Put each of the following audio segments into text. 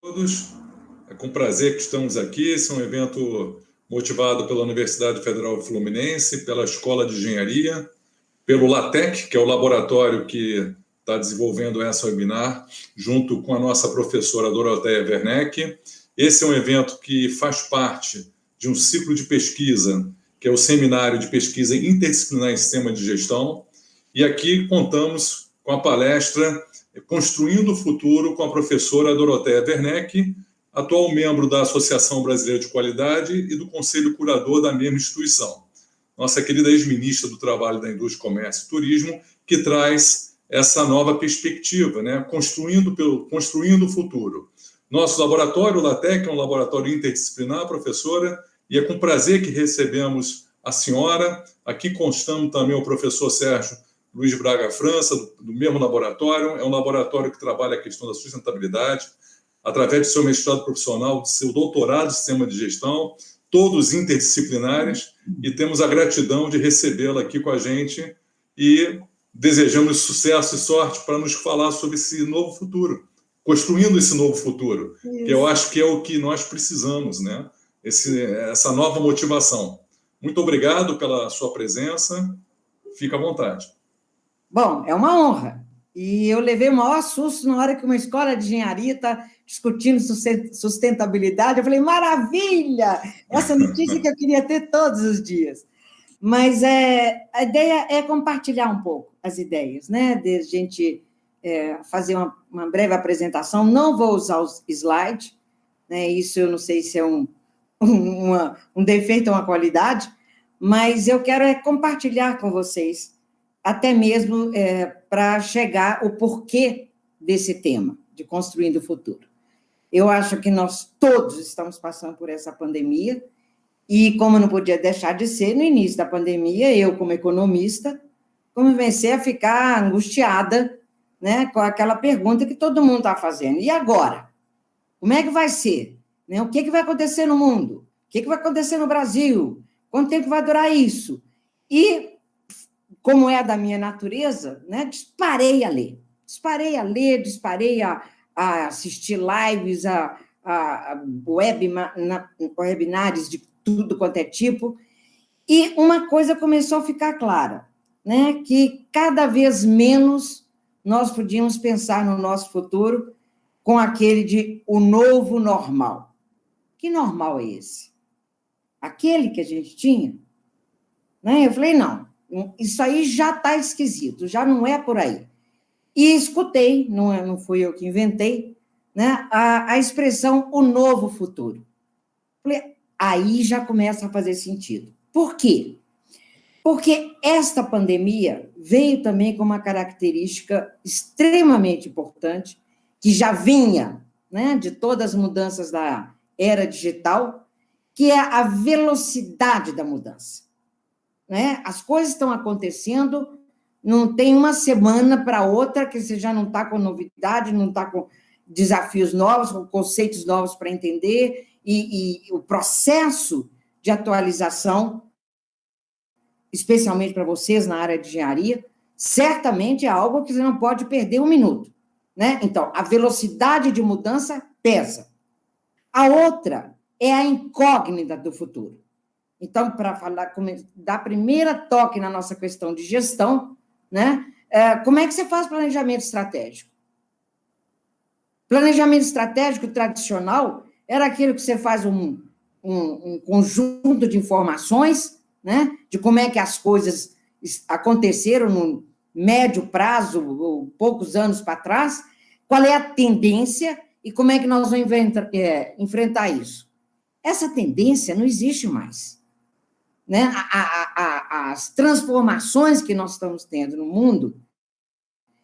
Todos. É com prazer que estamos aqui. Esse é um evento motivado pela Universidade Federal Fluminense, pela Escola de Engenharia, pelo LATEC, que é o laboratório que está desenvolvendo essa webinar, junto com a nossa professora Doroteia Werneck. Esse é um evento que faz parte de um ciclo de pesquisa, que é o Seminário de Pesquisa Interdisciplinar em Sistema de Gestão. E aqui contamos com a palestra Construindo o Futuro, com a professora Doroteia Werneck, atual membro da Associação Brasileira de Qualidade e do Conselho Curador da mesma instituição. Nossa querida ex-ministra do Trabalho, da Indústria, Comércio e Turismo, que traz essa nova perspectiva, né? Construindo o futuro. Nosso laboratório, o LATEC, é um laboratório interdisciplinar, professora, e é com prazer que recebemos a senhora. Aqui constamos também o professor Sérgio Luiz Braga França, do mesmo laboratório. É um laboratório que trabalha a questão da sustentabilidade, através do seu mestrado profissional, do seu doutorado em sistema de gestão, todos interdisciplinares, e temos a gratidão de recebê-la aqui com a gente e desejamos sucesso e sorte para nos falar sobre esse novo futuro, construindo esse novo futuro, que eu acho que é o que nós precisamos, né? Essa nova motivação. Muito obrigado pela sua presença, fica à vontade. Bom, é uma honra. E eu levei o maior susto na hora que uma escola de engenharia está discutindo sustentabilidade. Eu falei, maravilha! Essa notícia que eu queria ter todos os dias. Mas a ideia é compartilhar um pouco as ideias, né? De a gente fazer uma breve apresentação. Não vou usar os slides, né? Isso eu não sei se é um defeito ou uma qualidade, mas eu quero compartilhar com vocês, até mesmo para chegar ao porquê desse tema, de Construindo o Futuro. Eu acho que nós todos estamos passando por essa pandemia, e como não podia deixar de ser, no início da pandemia, eu, como economista, comecei a ficar angustiada, né, com aquela pergunta que todo mundo está fazendo. E agora? Como é que vai ser? Né? O que vai acontecer no mundo? O que vai acontecer no Brasil? Quanto tempo vai durar isso? E, como é da minha natureza, né, disparei a ler, disparei a assistir lives, a webinars de tudo quanto é tipo, e uma coisa começou a ficar clara, né, que cada vez menos nós podíamos pensar no nosso futuro com aquele de o novo normal. Que normal é esse? Aquele que a gente tinha? Né? Eu falei, não, isso aí já está esquisito, já não é por aí. E escutei, não fui eu que inventei, né, a expressão o novo futuro. Falei, aí já começa a fazer sentido. Por quê? Porque esta pandemia veio também com uma característica extremamente importante, que já vinha, né, de todas as mudanças da era digital, que é a velocidade da mudança. Né? As coisas estão acontecendo, não tem uma semana para outra que você já não está com novidade, não está com desafios novos, com conceitos novos para entender, e o processo de atualização, especialmente para vocês na área de engenharia, certamente é algo que você não pode perder um minuto. Né? Então, a velocidade de mudança pesa. A outra é a incógnita do futuro. Então, para falar, dar primeira toque na nossa questão de gestão, né? Como é que você faz planejamento estratégico? Planejamento estratégico tradicional era aquilo que você faz um conjunto de informações, né? De como é que as coisas aconteceram no médio prazo, ou poucos anos para trás, qual é a tendência e como é que nós vamos enfrentar isso. Essa tendência não existe mais. Né? As transformações que nós estamos tendo no mundo,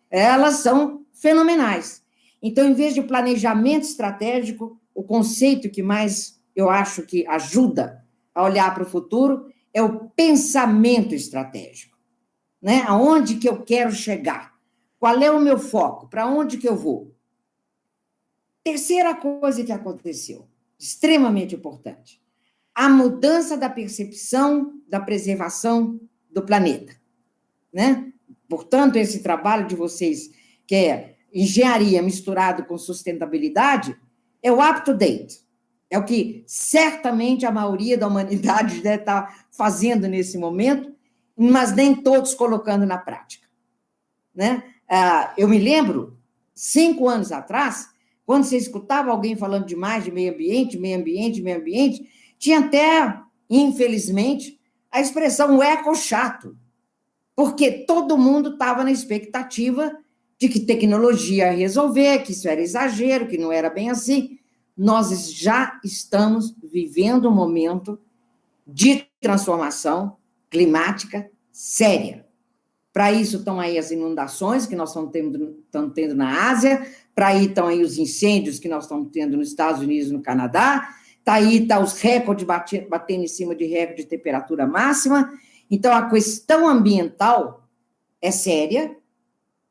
elas são fenomenais. Então, em vez de planejamento estratégico, o conceito que mais eu acho que ajuda a olhar para o futuro é o pensamento estratégico. Né? Aonde que eu quero chegar? Qual é o meu foco? Para onde que eu vou? Terceira coisa que aconteceu, extremamente importante, a mudança da percepção da preservação do planeta. Né? Portanto, esse trabalho de vocês, que é engenharia misturado com sustentabilidade, é o up-to-date. É o que certamente a maioria da humanidade deve estar fazendo nesse momento, mas nem todos colocando na prática, né? Eu me lembro, 5 anos atrás, quando você escutava alguém falando demais de meio ambiente, tinha até, infelizmente, a expressão eco chato, porque todo mundo estava na expectativa de que tecnologia ia resolver, que isso era exagero, que não era bem assim. Nós já estamos vivendo um momento de transformação climática séria. Para isso estão aí as inundações que nós estamos tendo na Ásia, para aí estão aí os incêndios que nós estamos tendo nos Estados Unidos e no Canadá, tá os recordes batendo em cima de recorde de temperatura máxima. Então, a questão ambiental é séria,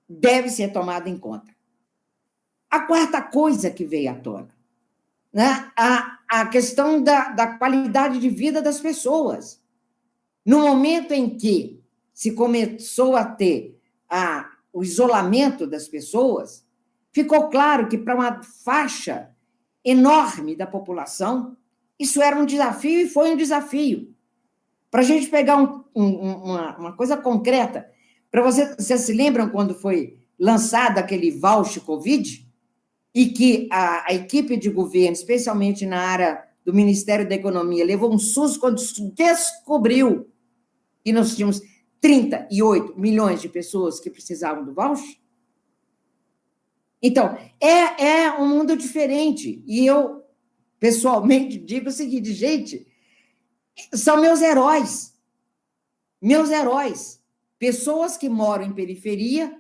deve ser tomada em conta. A quarta coisa que veio à tona, né? A questão da qualidade de vida das pessoas. No momento em que se começou a ter o isolamento das pessoas, ficou claro que para uma faixa enorme da população, isso era um desafio e foi um desafio. Para a gente pegar uma coisa concreta, vocês se lembram quando foi lançado aquele voucher Covid e que a equipe de governo, especialmente na área do Ministério da Economia, levou um susto quando descobriu que nós tínhamos 38 milhões de pessoas que precisavam do voucher? Então, é um mundo diferente. E eu, pessoalmente, digo o seguinte, gente, são meus heróis. Meus heróis. Pessoas que moram em periferia,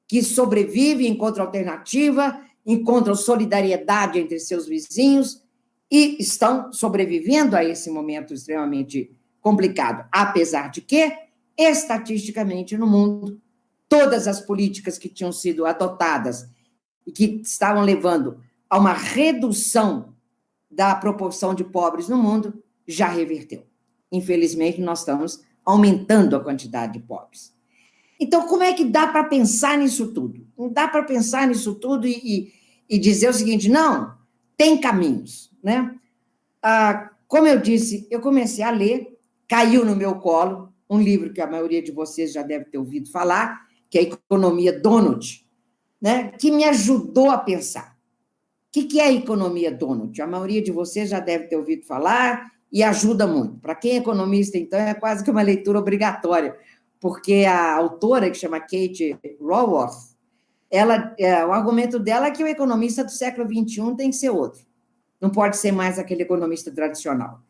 que sobrevivem, encontram alternativa, encontram solidariedade entre seus vizinhos e estão sobrevivendo a esse momento extremamente complicado. Apesar de que, estatisticamente, no mundo, todas as políticas que tinham sido adotadas e que estavam levando a uma redução da proporção de pobres no mundo, já reverteu. Infelizmente, nós estamos aumentando a quantidade de pobres. Então, como é que dá para pensar nisso tudo? Não dá para pensar nisso tudo e dizer o seguinte, não, tem caminhos, né? Como eu disse, eu comecei a ler, caiu no meu colo um livro que a maioria de vocês já deve ter ouvido falar, que é a Economia Donut, né? Que me ajudou a pensar. O que é a Economia Donut? A maioria de vocês já deve ter ouvido falar e ajuda muito. Para quem é economista, então, é quase que uma leitura obrigatória, porque a autora, que chama Kate Raworth, o argumento dela é que o economista do século XXI tem que ser outro. Não pode ser mais aquele economista tradicional.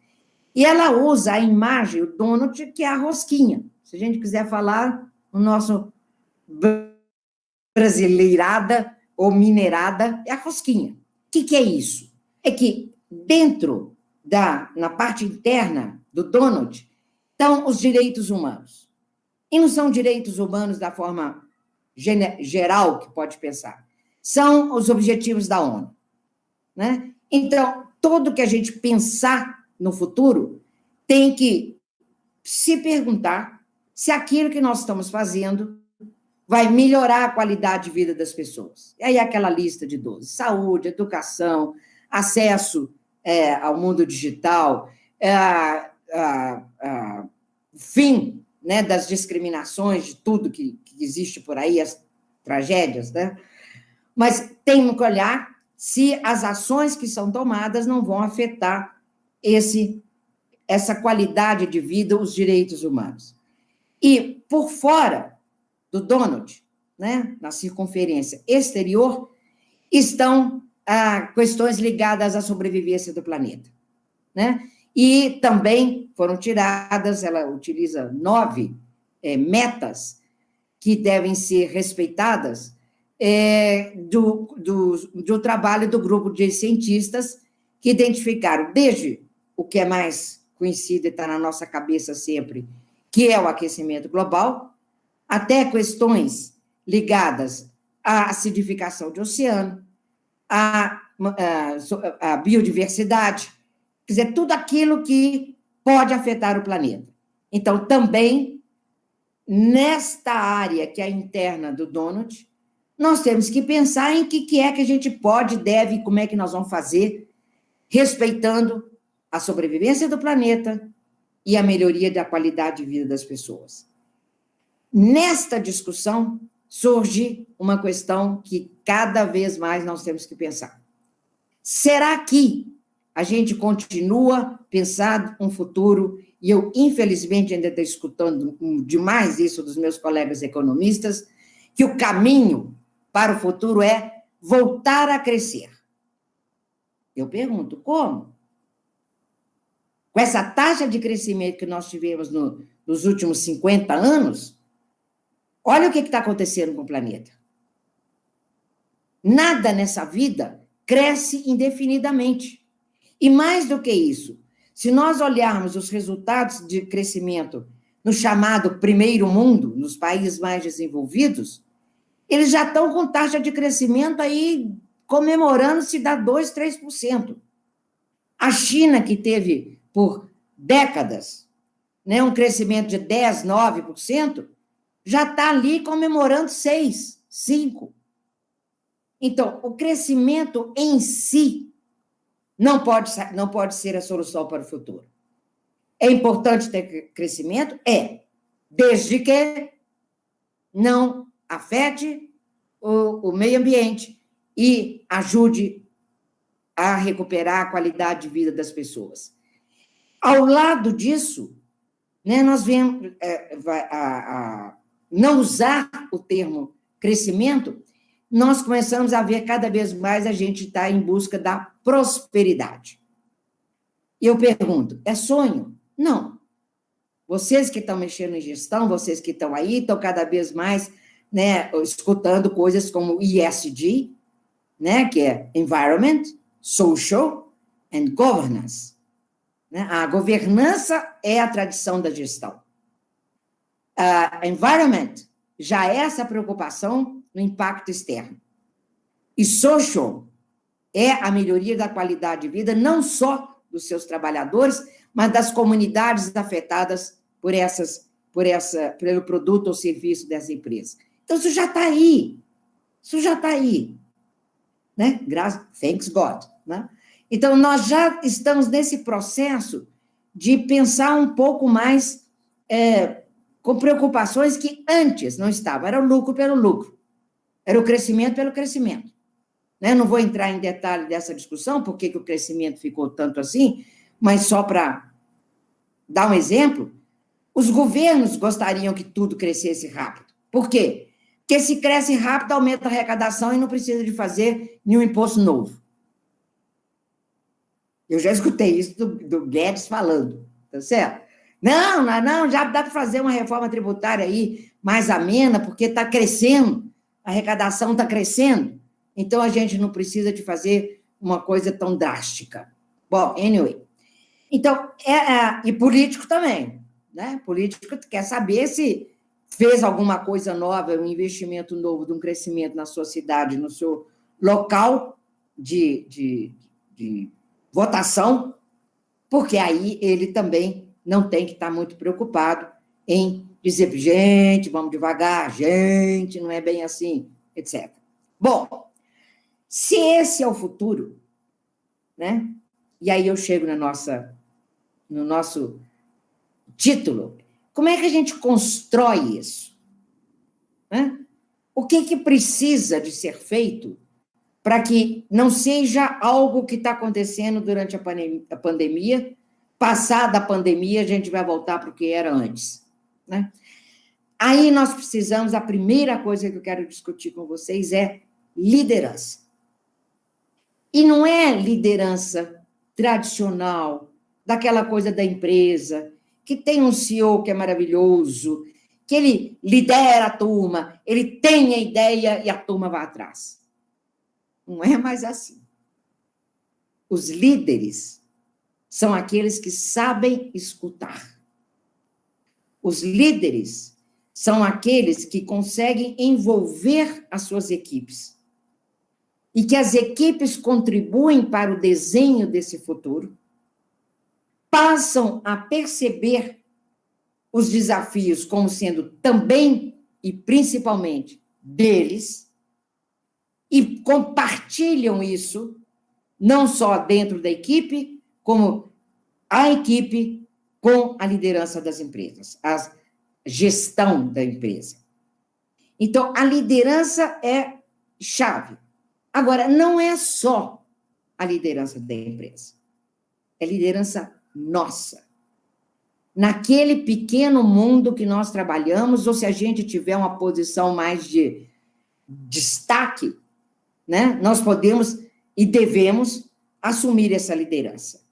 E ela usa a imagem, o donut, que é a rosquinha. Se a gente quiser falar, o nosso brasileirada ou minerada é a rosquinha. O que é isso? É que dentro na parte interna do donut estão os direitos humanos. E não são direitos humanos da forma geral que pode pensar. São os objetivos da ONU, né? Então, tudo que a gente pensar no futuro tem que se perguntar se aquilo que nós estamos fazendo vai melhorar a qualidade de vida das pessoas. E aí aquela lista de 12. Saúde, educação, acesso ao mundo digital, fim, né, das discriminações, de tudo que existe por aí, as tragédias, né? Mas tem que olhar se as ações que são tomadas não vão afetar essa qualidade de vida, os direitos humanos. E, por fora do donut, né, na circunferência exterior, estão questões ligadas à sobrevivência do planeta, né? E também foram tiradas, ela utiliza 9 metas que devem ser respeitadas do trabalho do grupo de cientistas que identificaram desde o que é mais conhecido e está na nossa cabeça sempre, que é o aquecimento global, até questões ligadas à acidificação de oceano, à biodiversidade, quer dizer, tudo aquilo que pode afetar o planeta. Então, também, nesta área que é interna do donut, nós temos que pensar em que é que a gente pode, deve, como é que nós vamos fazer, respeitando a sobrevivência do planeta e a melhoria da qualidade de vida das pessoas. Nesta discussão, surge uma questão que cada vez mais nós temos que pensar. Será que a gente continua pensando um futuro, e eu, infelizmente, ainda estou escutando demais isso dos meus colegas economistas, que o caminho para o futuro é voltar a crescer? Eu pergunto, como? Com essa taxa de crescimento que nós tivemos nos últimos 50 anos, olha o que está acontecendo com o planeta. Nada nessa vida cresce indefinidamente. E mais do que isso, se nós olharmos os resultados de crescimento no chamado primeiro mundo, nos países mais desenvolvidos, eles já estão com taxa de crescimento aí comemorando se dá 2%, 3%. A China, que teve por décadas, né, um crescimento de 10%, 9%, já está ali comemorando 6%, 5%. Então, o crescimento em si não pode ser a solução para o futuro. É importante ter crescimento? É, desde que não afete o meio ambiente e ajude a recuperar a qualidade de vida das pessoas. Ao lado disso, né, nós vemos não usar o termo crescimento, nós começamos a ver cada vez mais a gente está em busca da prosperidade. E eu pergunto, é sonho? Não. Vocês que estão mexendo em gestão, vocês que estão aí, estão cada vez mais, né, escutando coisas como ESG, né, que é Environment, Social and Governance. Né? A governança é a tradição da gestão. A Environment já é essa preocupação no impacto externo. E Social é a melhoria da qualidade de vida, não só dos seus trabalhadores, mas das comunidades afetadas pelo produto ou serviço dessa empresa. Então, isso já está aí. Isso já está aí. Né? Thanks God. Né? Então, nós já estamos nesse processo de pensar um pouco mais com preocupações que antes não estavam. Era o lucro pelo lucro. Era o crescimento pelo crescimento. Né? Não vou entrar em detalhe dessa discussão, porque que o crescimento ficou tanto assim, mas só para dar um exemplo, os governos gostariam que tudo crescesse rápido. Por quê? Porque se cresce rápido, aumenta a arrecadação e não precisa de fazer nenhum imposto novo. Eu já escutei isso do Guedes falando, tá certo? Não, já dá para fazer uma reforma tributária aí mais amena, porque está crescendo, a arrecadação está crescendo, então a gente não precisa de fazer uma coisa tão drástica. Bom, anyway. Então, e político também, né? Político quer saber se fez alguma coisa nova, um investimento novo, de um crescimento na sua cidade, no seu local de votação, porque aí ele também não tem que estar muito preocupado em dizer, gente, vamos devagar, gente, não é bem assim, etc. Bom, se esse é o futuro, né? E aí eu chego no nosso título, como é que a gente constrói isso? Né? O que precisa de ser feito para que não seja algo que está acontecendo durante a pandemia, passada a pandemia, a gente vai voltar para o que era antes. Né? Aí nós precisamos, a primeira coisa que eu quero discutir com vocês é liderança. E não é liderança tradicional, daquela coisa da empresa, que tem um CEO que é maravilhoso, que ele lidera a turma, ele tem a ideia e a turma vai atrás. Não é mais assim. Os líderes são aqueles que sabem escutar. Os líderes são aqueles que conseguem envolver as suas equipes e que as equipes contribuem para o desenho desse futuro, passam a perceber os desafios como sendo também e principalmente deles, e compartilham isso, não só dentro da equipe, como a equipe com a liderança das empresas, a gestão da empresa. Então, a liderança é chave. Agora, não é só a liderança da empresa, é liderança nossa. Naquele pequeno mundo que nós trabalhamos, ou se a gente tiver uma posição mais de destaque, né, nós podemos e devemos assumir essa liderança.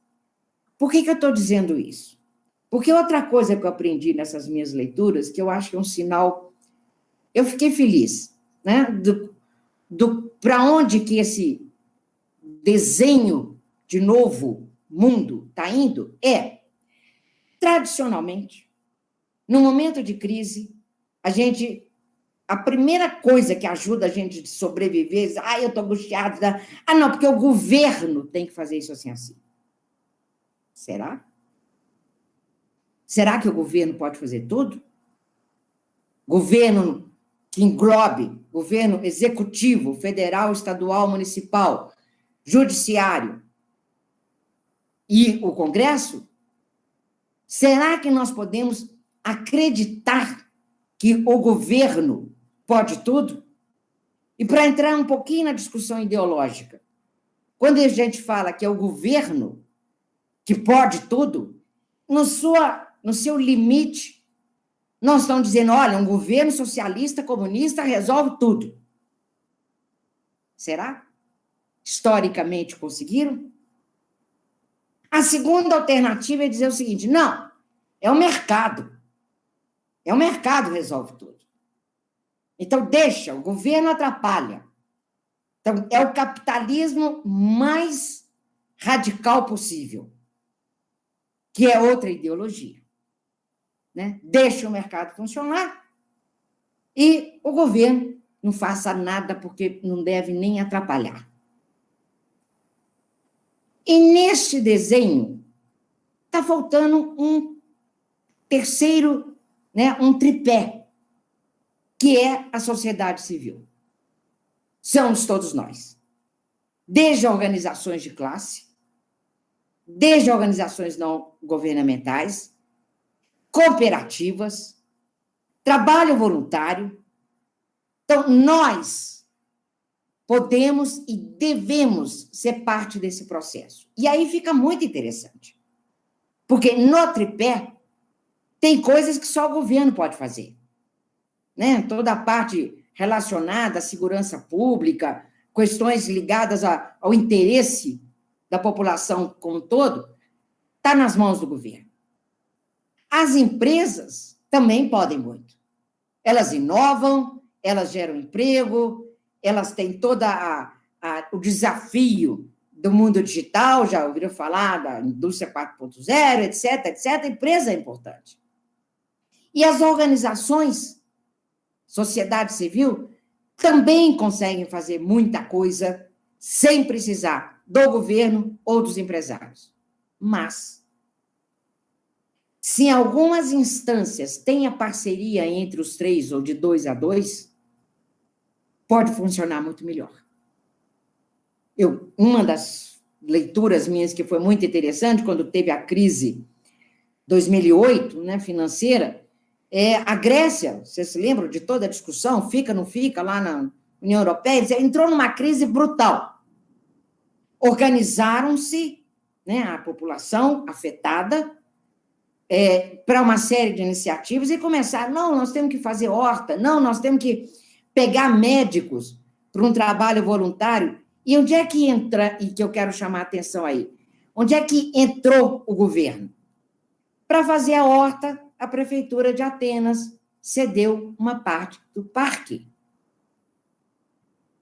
Por que eu estou dizendo isso? Porque outra coisa que eu aprendi nessas minhas leituras, que eu acho que é um sinal, eu fiquei feliz, né, para onde que esse desenho de novo mundo está indo, tradicionalmente, no momento de crise, a primeira coisa que ajuda a gente a sobreviver é, eu estou angustiado, não, porque o governo tem que fazer isso assim, assim. Será? Será que o governo pode fazer tudo? Governo que englobe, governo executivo, federal, estadual, municipal, judiciário e o Congresso? Será que nós podemos acreditar que o governo pode tudo? E para entrar um pouquinho na discussão ideológica, quando a gente fala que é o governo que pode tudo, no seu limite, nós estamos dizendo, olha, um governo socialista, comunista resolve tudo. Será? Historicamente conseguiram? A segunda alternativa é dizer o seguinte, não, é o mercado. É o mercado que resolve tudo. Então, deixa, o governo atrapalha. Então, é o capitalismo mais radical possível, que é outra ideologia. Né? Deixa o mercado funcionar e o governo não faça nada porque não deve nem atrapalhar. E neste desenho está faltando um terceiro, né, um tripé, que é a sociedade civil. Somos todos nós. Desde organizações de classe, desde organizações não governamentais, cooperativas, trabalho voluntário. Então, nós podemos e devemos ser parte desse processo. E aí fica muito interessante. Porque no tripé tem coisas que só o governo pode fazer. Né? Toda a parte relacionada à segurança pública, questões ligadas ao interesse da população como um todo, está nas mãos do governo. As empresas também podem muito. Elas inovam, elas geram emprego, elas têm todo o desafio do mundo digital, já ouviram falar da indústria 4.0, etc, etc. A empresa é importante. E as organizações, sociedade civil, também conseguem fazer muita coisa sem precisar do governo ou dos empresários. Mas, se em algumas instâncias tem a parceria entre os três ou de 2 a 2, pode funcionar muito melhor. Uma das leituras minhas que foi muito interessante, quando teve a crise 2008, né, financeira, a Grécia, vocês se lembram de toda a discussão, fica, não fica, lá na União Europeia, entrou numa crise brutal. Organizaram-se, né, a população afetada, para uma série de iniciativas e começaram, não, nós temos que fazer horta, não, nós temos que pegar médicos para um trabalho voluntário. E onde é que entra, e que eu quero chamar a atenção aí, onde é que entrou o governo? Para fazer a horta, a prefeitura de Atenas cedeu uma parte do parque.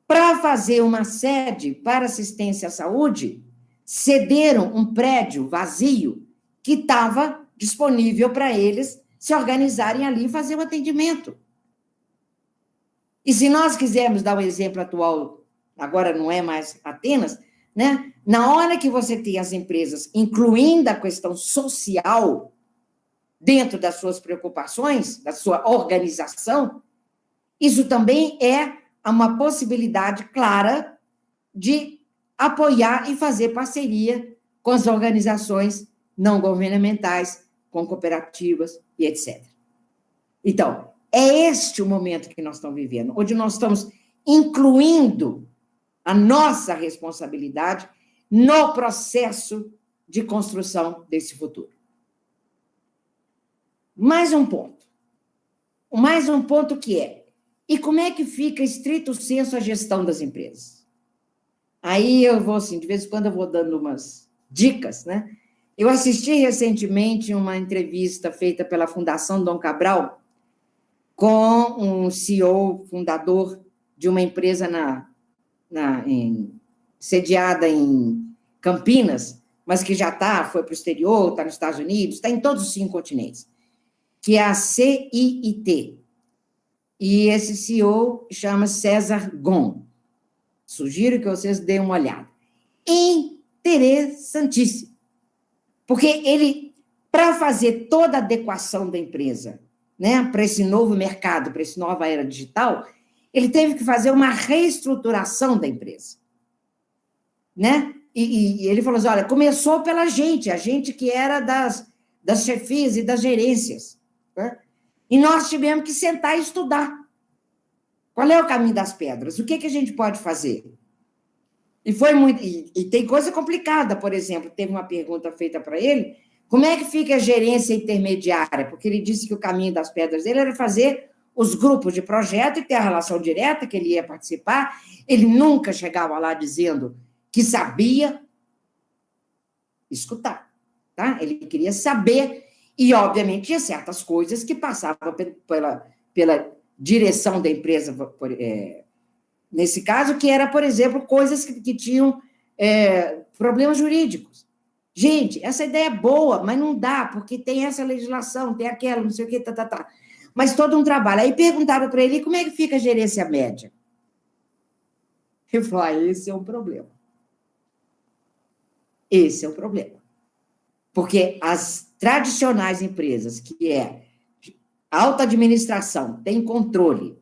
Para fazer uma sede para assistência à saúde, cederam um prédio vazio que estava disponível para eles se organizarem ali e fazer o atendimento. E se nós quisermos dar um exemplo atual, agora não é mais Atenas, né? Na hora que você tem as empresas incluindo a questão social dentro das suas preocupações, da sua organização, isso também é uma possibilidade clara de apoiar e fazer parceria com as organizações não governamentais, com cooperativas e etc. Então, é este o momento que nós estamos vivendo, onde nós estamos incluindo a nossa responsabilidade no processo de construção desse futuro. Mais um ponto que é, e como é que fica estrito senso a gestão das empresas? Aí eu vou, assim, de vez em quando eu vou dando umas dicas, né? Eu assisti recentemente uma entrevista feita pela Fundação Dom Cabral com um CEO, fundador de uma empresa sediada em Campinas, mas que já foi para o exterior, está nos Estados Unidos, está em todos os 5 continentes, que é a CIIT. E esse CEO chama César Gon. Sugiro que vocês deem uma olhada. Interessantíssimo. Porque ele, para fazer toda a adequação da empresa, né, para esse novo mercado, para essa nova era digital, ele teve que fazer uma reestruturação da empresa. Né? E ele falou assim, olha, começou pela gente, a gente que era das chefias e das gerências. Né? E nós tivemos que sentar e estudar. Qual é o caminho das pedras? O que a gente pode fazer? E foi muito. E tem coisa complicada, por exemplo, teve uma pergunta feita para ele, como é que fica a gerência intermediária? Porque ele disse que o caminho das pedras dele era fazer os grupos de projeto e ter a relação direta, que ele ia participar. Ele nunca chegava lá dizendo que sabia escutar, tá? Ele queria saber, e, obviamente, tinha certas coisas que passavam pela direção da empresa, nesse caso, que era, por exemplo, coisas que tinham problemas jurídicos. Gente, essa ideia é boa, mas não dá, porque tem essa legislação, tem aquela, não sei o quê, tá. Mas todo um trabalho. Aí perguntaram para ele, como é que fica a gerência média? Ele falou, esse é um problema. Esse é o problema. Porque as tradicionais empresas, que é alta administração, tem controle,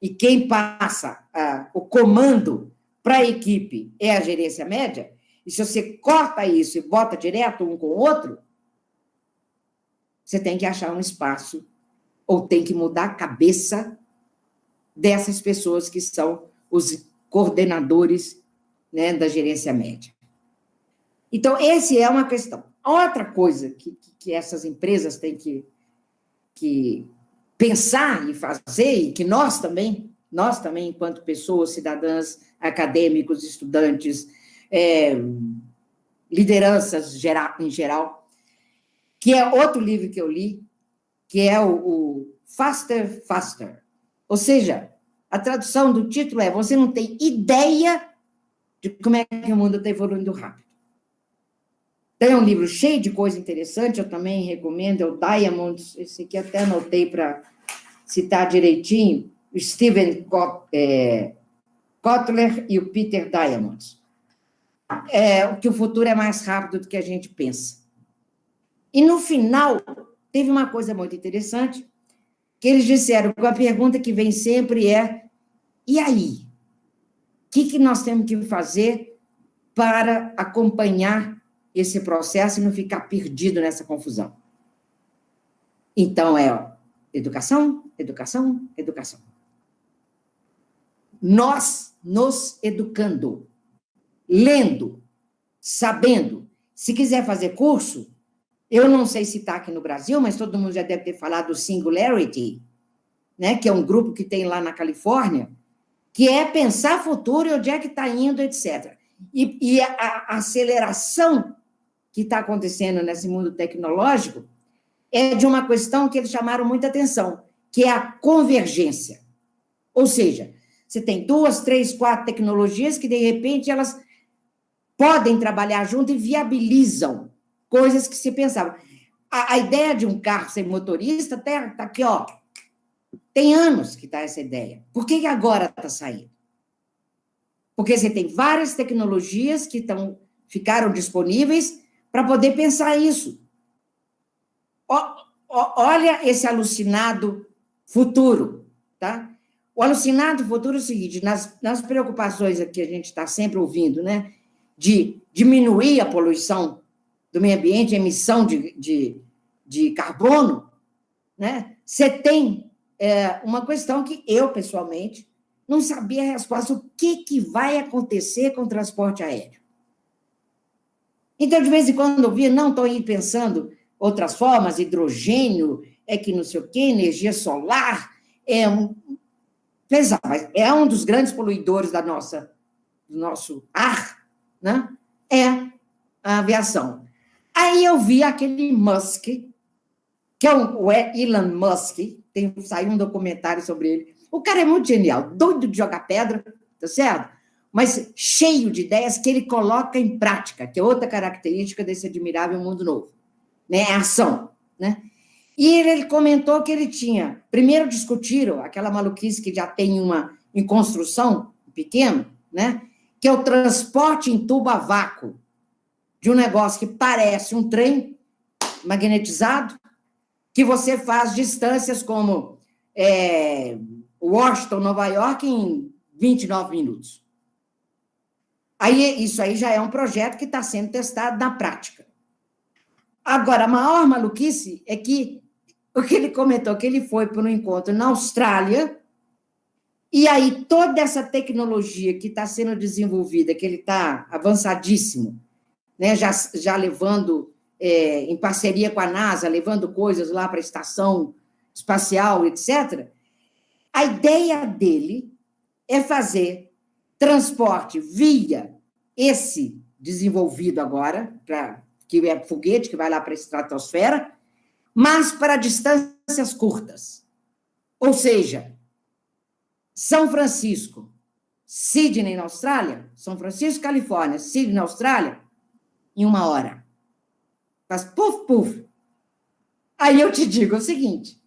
e quem passa o comando para a equipe é a gerência média, e se você corta isso e bota direto um com o outro, você tem que achar um espaço, ou tem que mudar a cabeça dessas pessoas que são os coordenadores, né, da gerência média. Então, essa é uma questão. Outra coisa que essas empresas têm que pensar e fazer, e que nós também, enquanto pessoas, cidadãs, acadêmicos, estudantes, lideranças em geral, que é outro livro que eu li, que é o Faster, Faster. Ou seja, a tradução do título é você não tem ideia de como é que o mundo está evoluindo rápido. Então, é um livro cheio de coisa interessante, eu também recomendo, é o Diamonds, esse aqui até anotei para citar direitinho, o Steven Kotler e o Peter Diamandis. Que o futuro é mais rápido do que a gente pensa. E, no final, teve uma coisa muito interessante, que eles disseram, que a pergunta que vem sempre é, e aí? O que nós temos que fazer para acompanhar esse processo e não ficar perdido nessa confusão? Então, educação, educação, educação. Nós nos educando, lendo, sabendo. Se quiser fazer curso, eu não sei se está aqui no Brasil, mas todo mundo já deve ter falado do Singularity, né, que é um grupo que tem lá na Califórnia, que é pensar futuro e onde é que está indo, etc. E a aceleração que está acontecendo nesse mundo tecnológico é de uma questão que eles chamaram muita atenção, que é a convergência. Ou seja, você tem 2, 3, 4 tecnologias que, de repente, elas podem trabalhar junto e viabilizam coisas que se pensavam. A ideia de um carro sem motorista está aqui, ó. Tem anos que está essa ideia. Por que agora está saindo? Porque você tem várias tecnologias que ficaram disponíveis para poder pensar isso. Olha esse alucinado futuro, tá? O alucinado futuro é o seguinte, nas preocupações que a gente está sempre ouvindo, né, de diminuir a poluição do meio ambiente, a emissão de carbono, né, você tem uma questão que eu, pessoalmente, não sabia a resposta, o que vai acontecer com o transporte aéreo. Então, de vez em quando eu via, não, estou aí pensando outras formas, hidrogênio, que não sei o quê, energia solar, mas é um dos grandes poluidores do nosso ar, né? É a aviação. Aí eu vi aquele Musk, que é o Elon Musk, saiu um documentário sobre ele. O cara é muito genial, doido de jogar pedra, tá certo? Mas cheio de ideias que ele coloca em prática, que é outra característica desse admirável mundo novo, né? É ação, né? E ele comentou que ele tinha, primeiro discutiram aquela maluquice que já tem uma em construção, pequeno, né? Que é o transporte em tubo a vácuo, de um negócio que parece um trem magnetizado, que você faz distâncias como Washington, Nova York, em 29 minutos. Isso aí já é um projeto que está sendo testado na prática. Agora, a maior maluquice é que o que ele comentou, que ele foi para um encontro na Austrália, e aí toda essa tecnologia que está sendo desenvolvida, que ele está avançadíssimo, né, já levando, em parceria com a NASA, levando coisas lá para a estação espacial, etc., a ideia dele é fazer transporte via esse desenvolvido agora, que é foguete, que vai lá para a estratosfera, mas para distâncias curtas. Ou seja, São Francisco, Sydney, na Austrália, São Francisco, Califórnia, Sydney, na Austrália, em 1 hora. Faz puf, puf. Aí eu te digo o seguinte,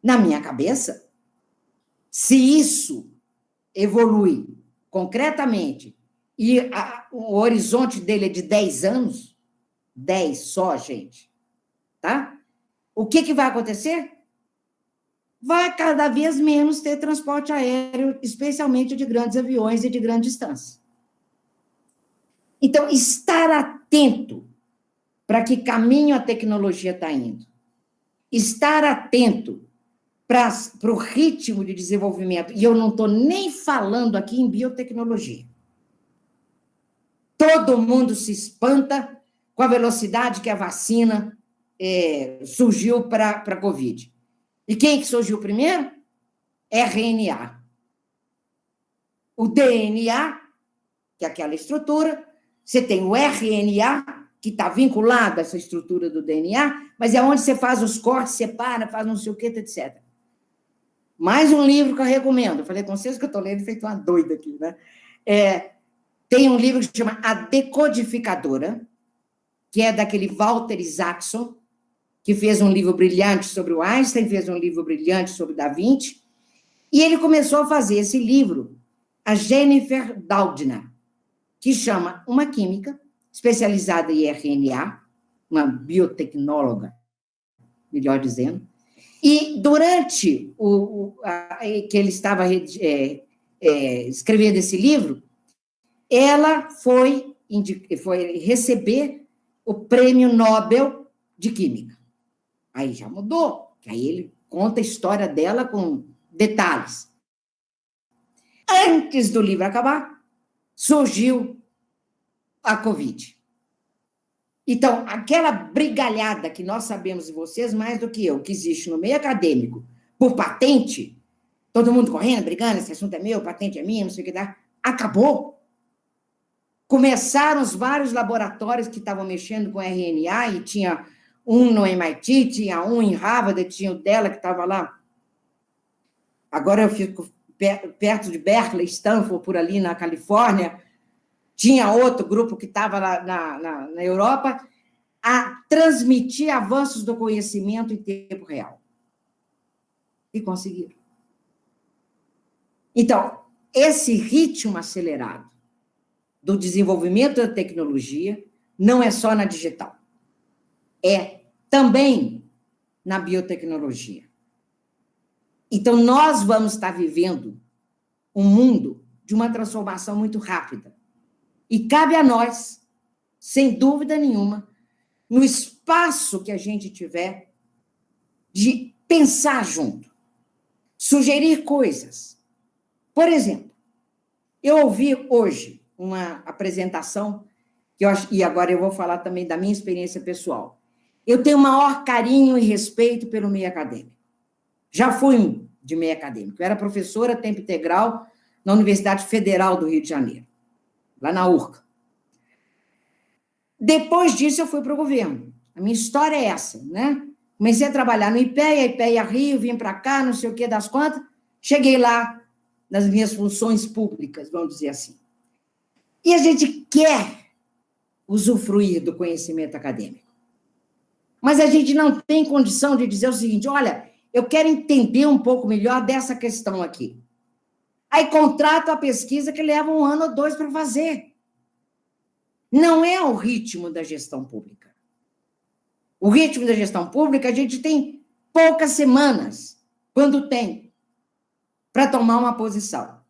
na minha cabeça, se isso evolui concretamente e o horizonte dele é de 10 anos, 10 só, gente, tá? O que vai acontecer? Vai cada vez menos ter transporte aéreo, especialmente de grandes aviões e de grande distância. Então, estar atento para que caminho a tecnologia está indo. Estar atento para o ritmo de desenvolvimento. E eu não estou nem falando aqui em biotecnologia. Todo mundo se espanta com a velocidade que a vacina surgiu para a Covid. E quem que surgiu primeiro? RNA. O DNA, que é aquela estrutura, você tem o RNA, que está vinculado a essa estrutura do DNA, mas é onde você faz os cortes, separa, faz não sei o que, etc. Mais um livro que eu recomendo. Eu falei com vocês que eu estou lendo, feito uma doida aqui, né? Tem um livro que se chama A Decodificadora, que é daquele Walter Isaacson, que fez um livro brilhante sobre o Einstein, fez um livro brilhante sobre Da Vinci, e ele começou a fazer esse livro, a Jennifer Doudna, que chama uma química especializada em RNA, uma biotecnóloga, melhor dizendo, e durante que ele estava escrevendo esse livro, ela foi receber o Prêmio Nobel de Química. Aí já mudou, aí ele conta a história dela com detalhes. Antes do livro acabar, surgiu a Covid. Então, aquela brigalhada que nós sabemos de vocês, mais do que eu, que existe no meio acadêmico, por patente, todo mundo correndo, brigando, esse assunto é meu, patente é minha, não sei o que dá, acabou. Começaram os vários laboratórios que estavam mexendo com RNA, e tinha um no MIT, tinha um em Harvard, tinha o dela que estava lá. Agora eu fico perto de Berkeley, Stanford, por ali na Califórnia. Tinha outro grupo que estava na Europa a transmitir avanços do conhecimento em tempo real. E conseguiram. Então, esse ritmo acelerado do desenvolvimento da tecnologia não é só na digital. É também na biotecnologia. Então, nós vamos estar vivendo um mundo de uma transformação muito rápida. E cabe a nós, sem dúvida nenhuma, no espaço que a gente tiver, de pensar junto, sugerir coisas. Por exemplo, eu ouvi hoje uma apresentação, que eu acho, e agora eu vou falar também da minha experiência pessoal. Eu tenho o maior carinho e respeito pelo meio acadêmico. Já fui de meio acadêmico. Eu era professora a tempo integral na Universidade Federal do Rio de Janeiro, lá na URCA. Depois disso, eu fui para o governo. A minha história é essa, né? Comecei a trabalhar no IPEA, IPEA Rio, vim para cá, não sei o que das contas. Cheguei lá nas minhas funções públicas, vamos dizer assim. E a gente quer usufruir do conhecimento acadêmico. Mas a gente não tem condição de dizer o seguinte, olha, eu quero entender um pouco melhor dessa questão aqui. Aí contrato a pesquisa que leva 1 ano ou 2 para fazer. Não é o ritmo da gestão pública. O ritmo da gestão pública, a gente tem poucas semanas, quando tem, para tomar uma posição.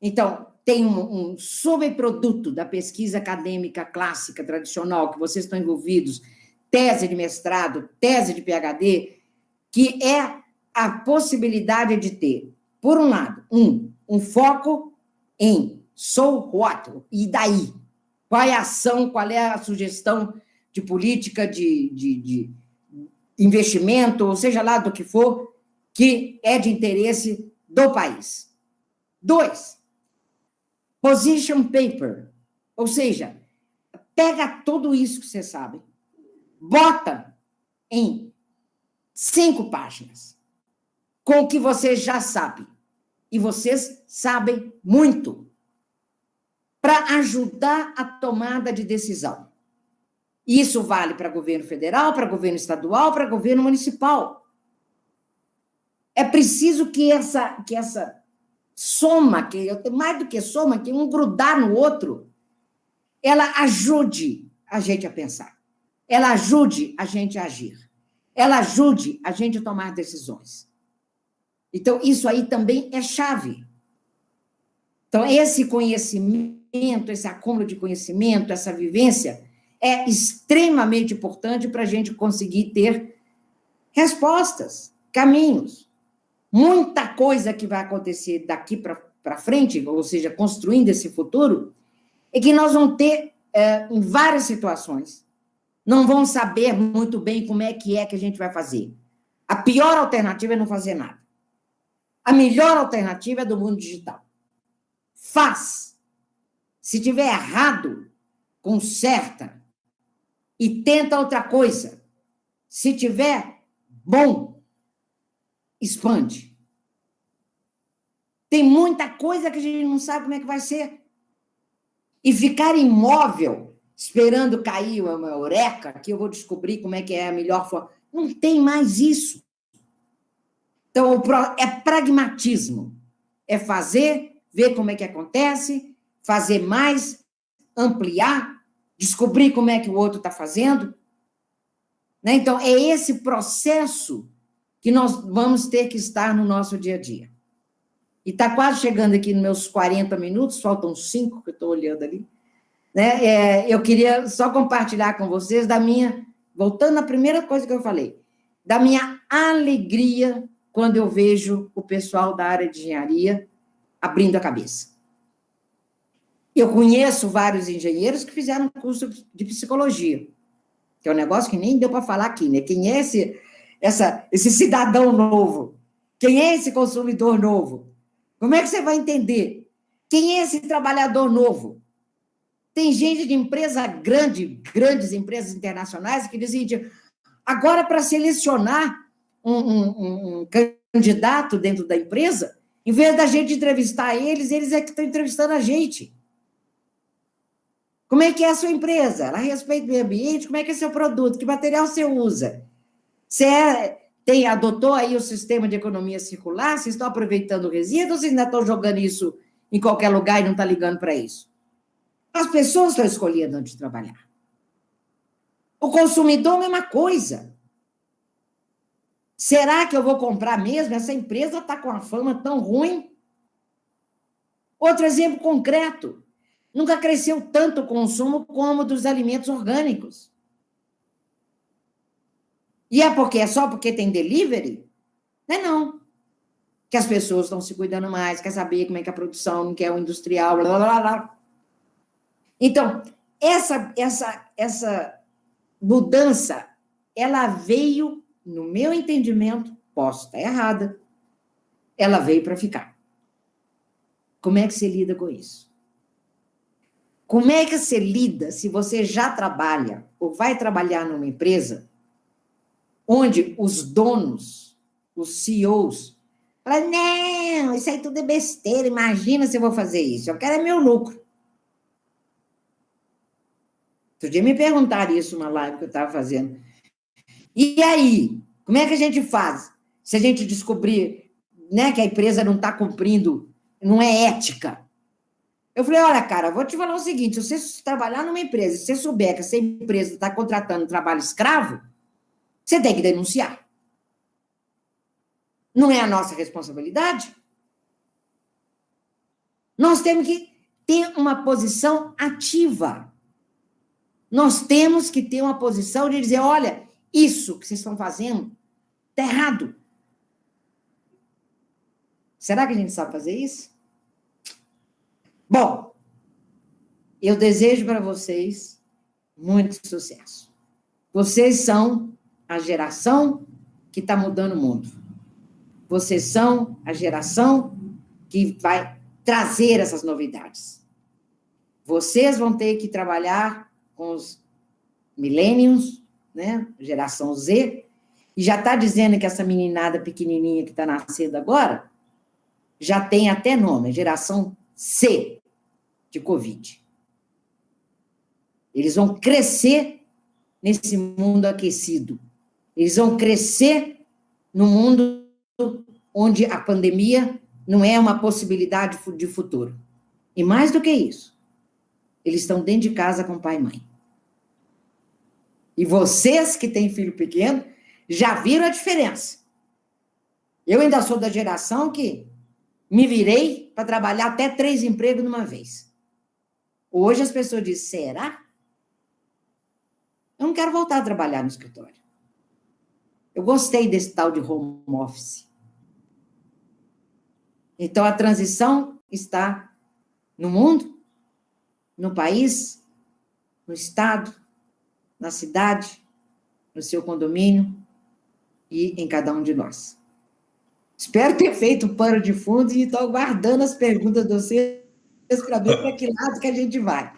Então, tem um subproduto da pesquisa acadêmica clássica, tradicional, que vocês estão envolvidos, tese de mestrado, tese de PhD, que é a possibilidade de ter, por um lado, um foco em so what, e daí? Qual é a ação, qual é a sugestão de política, de investimento, ou seja lá do que for, que é de interesse do país. 2, position paper, ou seja, pega tudo isso que você sabe, bota em 5 páginas, com o que você já sabe, e vocês sabem muito, para ajudar a tomada de decisão. Isso vale para governo federal, para governo estadual, para governo municipal. É preciso que essa soma, que mais do que soma, que um grudar no outro, ela ajude a gente a pensar, ela ajude a gente a agir, ela ajude a gente a tomar decisões. Então, isso aí também é chave. Então, esse conhecimento, esse acúmulo de conhecimento, essa vivência, é extremamente importante para a gente conseguir ter respostas, caminhos. Muita coisa que vai acontecer daqui para frente, ou seja, construindo esse futuro, é que nós vamos ter, em várias situações, não vão saber muito bem como é que a gente vai fazer. A pior alternativa é não fazer nada. A melhor alternativa é do mundo digital. Faz. Se tiver errado, conserta e tenta outra coisa. Se tiver bom, expande. Tem muita coisa que a gente não sabe como é que vai ser. E ficar imóvel, esperando cair uma eureka, que eu vou descobrir como é que é a melhor forma. Não tem mais isso. Então, é pragmatismo. É fazer, ver como é que acontece, fazer mais, ampliar, descobrir como é que o outro está fazendo. Né? Então, é esse processo que nós vamos ter que estar no nosso dia a dia. E está quase chegando aqui nos meus 40 minutos, faltam 5 que eu estou olhando ali. Né? Eu queria só compartilhar com vocês voltando à primeira coisa que eu falei, da minha alegria quando eu vejo o pessoal da área de engenharia abrindo a cabeça. Eu conheço vários engenheiros que fizeram curso de psicologia, que é um negócio que nem deu para falar aqui, né? Quem é esse cidadão novo? Quem é esse consumidor novo? Como é que você vai entender? Quem é esse trabalhador novo? Tem gente de empresa grandes empresas internacionais, que dizem, agora, para selecionar um candidato dentro da empresa, em vez da gente entrevistar eles é que estão entrevistando a gente. Como é que é a sua empresa? Ela respeita o meio ambiente? Como é que é seu produto? Que material você usa? Você adotou aí o sistema de economia circular? Vocês estão aproveitando o resíduo ou vocês ainda estão jogando isso em qualquer lugar e não estão ligando para isso? As pessoas estão escolhendo onde trabalhar. O consumidor, a mesma coisa. Será que eu vou comprar mesmo? Essa empresa está com uma fama tão ruim. Outro exemplo concreto. Nunca cresceu tanto o consumo como dos alimentos orgânicos. E é só porque tem delivery? Não. Que as pessoas estão se cuidando mais, quer saber como é que a produção, não quer o industrial, blá, blá, blá. Então, essa mudança, ela veio, no meu entendimento, posso estar errada, ela veio para ficar. Como é que você lida com isso? Como é que você lida se você já trabalha ou vai trabalhar numa empresa onde os donos, os CEOs, falam, não, isso aí tudo é besteira, imagina se eu vou fazer isso, eu quero é meu lucro. Outro dia me perguntaram isso numa live que eu estava fazendo. E aí, como é que a gente faz? Se a gente descobrir, né, que a empresa não está cumprindo, não é ética. Eu falei, olha, cara, vou te falar o seguinte, se você trabalhar numa empresa, se você souber que essa empresa está contratando trabalho escravo, você tem que denunciar. Não é a nossa responsabilidade? Nós temos que ter uma posição ativa. Nós temos que ter uma posição de dizer, olha, isso que vocês estão fazendo está errado. Será que a gente sabe fazer isso? Bom, eu desejo para vocês muito sucesso. Vocês são a geração que está mudando o mundo. Vocês são a geração que vai trazer essas novidades. Vocês vão ter que trabalhar com os millennials, né? Geração Z, e já está dizendo que essa meninada pequenininha que está nascendo agora já tem até nome, geração C de Covid. Eles vão crescer nesse mundo aquecido. Eles vão crescer no mundo onde a pandemia não é uma possibilidade de futuro. E mais do que isso, eles estão dentro de casa com pai e mãe. E vocês que têm filho pequeno já viram a diferença. Eu ainda sou da geração que me virei para trabalhar até 3 empregos numa vez. Hoje as pessoas dizem, será? Eu não quero voltar a trabalhar no escritório. Eu gostei desse tal de home office. Então, a transição está no mundo, no país, no estado, na cidade, no seu condomínio e em cada um de nós. Espero ter feito o pano de fundo e estou guardando as perguntas de vocês para ver para que lado que a gente vai.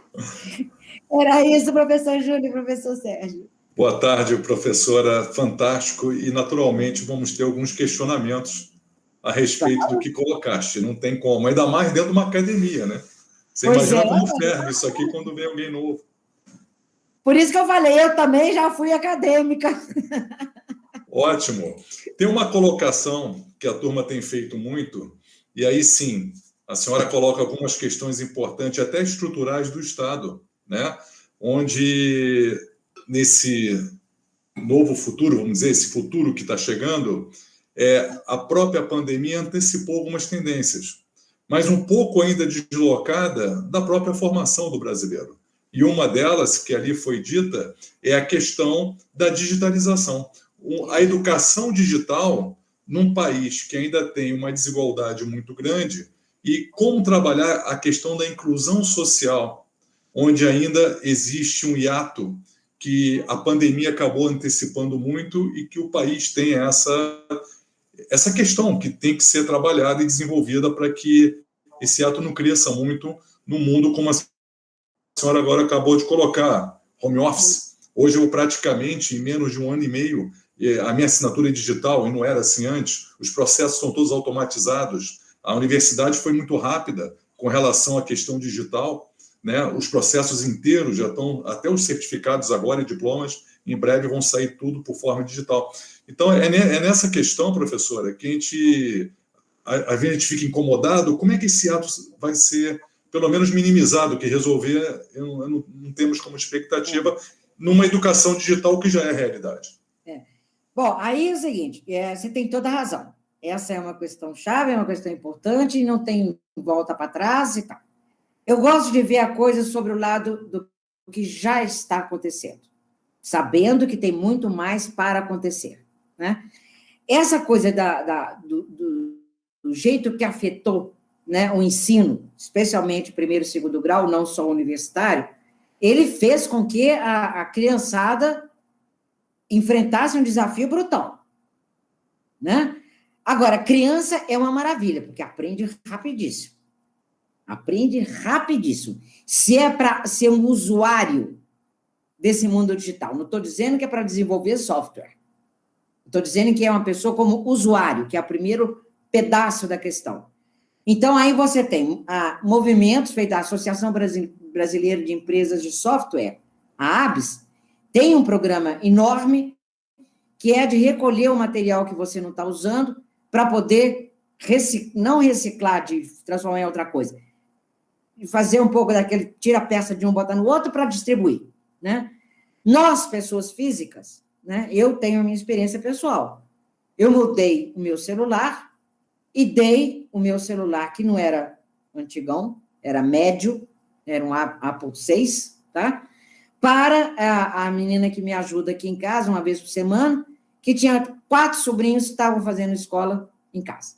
Era isso, professor Júlio e professor Sérgio. Boa tarde, professora. Fantástico. E, naturalmente, vamos ter alguns questionamentos a respeito do que colocaste. Não tem como. Ainda mais dentro de uma academia, né? Você imagina como ferve isso aqui quando vem alguém novo. Por isso que eu falei, eu também já fui acadêmica. Ótimo. Tem uma colocação que a turma tem feito muito, e aí sim, a senhora coloca algumas questões importantes, até estruturais do Estado, né? Onde, nesse novo futuro, vamos dizer, esse futuro que está chegando, a própria pandemia antecipou algumas tendências, mas um pouco ainda deslocada da própria formação do brasileiro. E uma delas, que ali foi dita, é a questão da digitalização. A educação digital, num país que ainda tem uma desigualdade muito grande, e como trabalhar a questão da inclusão social, onde ainda existe um hiato que a pandemia acabou antecipando muito e que o país tem essa questão que tem que ser trabalhada e desenvolvida para que esse hiato não cresça muito no mundo como a senhora agora acabou de colocar, home office. Hoje eu praticamente, em menos de 1 ano e meio, a minha assinatura é digital, e não era assim antes, os processos são todos automatizados, a universidade foi muito rápida com relação à questão digital, né? Os processos inteiros já estão, até os certificados agora e diplomas, em breve vão sair tudo por forma digital. Então, é nessa questão, professora, que a gente fica incomodado, como é que esse ato vai ser pelo menos minimizado, que resolver, não temos como expectativa, numa educação digital que já é realidade. Bom, aí é o seguinte, você tem toda a razão. Essa é uma questão chave, é uma questão importante, e não tem volta para trás e tal. Eu gosto de ver a coisa sobre o lado do que já está acontecendo, sabendo que tem muito mais para acontecer, né? Essa coisa do jeito que afetou, né, o ensino, especialmente primeiro e segundo grau, não só universitário, ele fez com que a criançada enfrentasse um desafio brutal, né? Agora, criança é uma maravilha, porque aprende rapidíssimo. Aprende rapidíssimo. Se é para ser um usuário desse mundo digital, não estou dizendo que é para desenvolver software. Estou dizendo que é uma pessoa como usuário, que é o primeiro pedaço da questão. Então, aí você tem movimentos feitos, a Associação Brasileira de Empresas de Software, a ABS, tem um programa enorme que é de recolher o material que você não está usando para poder não reciclar, de transformar em outra coisa, e fazer um pouco daquele, tira a peça de um, bota no outro para distribuir, né? Nós, pessoas físicas, né, eu tenho a minha experiência pessoal. Eu mudei o meu celular e dei o meu celular, que não era antigão, era médio, era um Apple 6, tá? Para a menina que me ajuda aqui em casa, uma vez por semana, que tinha 4 sobrinhos que estavam fazendo escola em casa.